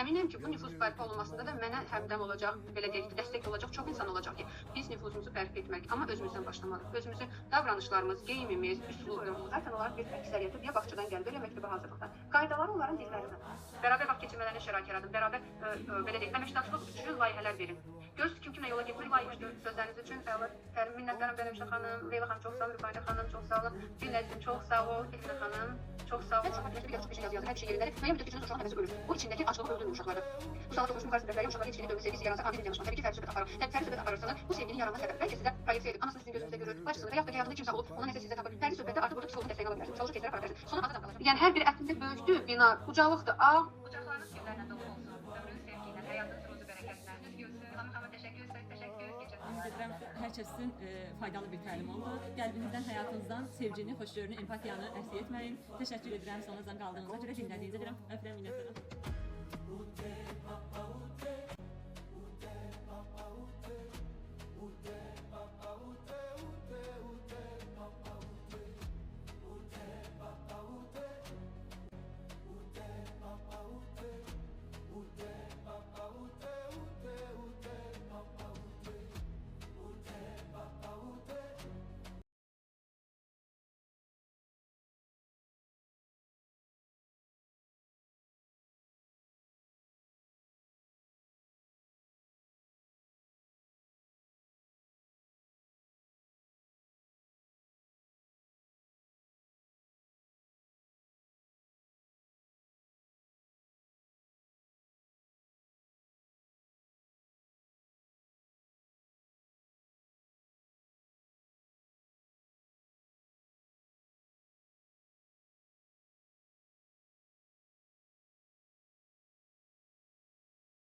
Əminəm ki, bu nüfuz bərpa olunmasında da mənə həmdəm olacaq, belə deyək ki, dəstək olacaq çox insan olacaq ki, biz nüfuzumuzu bərpa etməliyik. Amma özümüzdən başlamalıyıq. Özümüzün davranışlarımız, geyimimiz, üslubumuz, zaten onlar bir əksəriyyəti ya bağçadan gəlir, ya məktəbə hazırlıqdan. Qaydaları onların dillərindən. Bərabər vaxt keçirmələrinə şərait yaradın, bərabər belə deyək, əməkdaşlıq üçün layihələr verin. Görürsünüz kimlə yola getmək layihədir. Sözləriniz üçün minnətdaram Bənövşə xanım, Leyla xanım çox sağ olun, Rübaidə xanım çox sağ olun, Günəzim çox sağ ol, Elina xanım çox sağ olun. Uşaqlar bir yazı yazır, hər şey yerindədir. Müəyyən müddət keçirilən uşağın həvəsi ölür. Bu içindəki açlığı öldürmür uşaqları. Bu saat oxumuş müqayisə səbəbləri uşaqlar yetişkini dövmə sevgisi yaransa adil yanaşma. Təbii ki, fərdi söhbət aparır. Fərdi söhbət aparırsanız bu sevginin yaranma səbəbi bəlkə sizə proyeksiya edib. Anasını sizin gözünüzdə görür, bacısını və yaxud da həyatında kimsə olub, ona nəsə sizə tapır. Fərdi söhbətdə artıq burada psixoloq dəstəyini ala bilərsiniz. Çalışıb keçərə apara bilərsiniz. Sonra adı da qalacaq. Yəni hər bir əslində böyükdür, bina, ucalıqdır, ağ. Qucaqlarınız güllərlə dolu olsun. Ömrünüz sevgi ilə, həyatın sırrı bərəkətlə. Düz görsün. Xanım təşəkkür edirəm. Ümid edirəm hər kəs üçün faydalı bir təlim oldu. Qəlbinizdən, həyatınızdan sevgini, xoşgörünü, empatiyanı əksik etməyin. Təşəkkür edirəm sonuncdan qaldığınıza görə, dinlədiyinizə görə. Öpürəm, minnətdaram.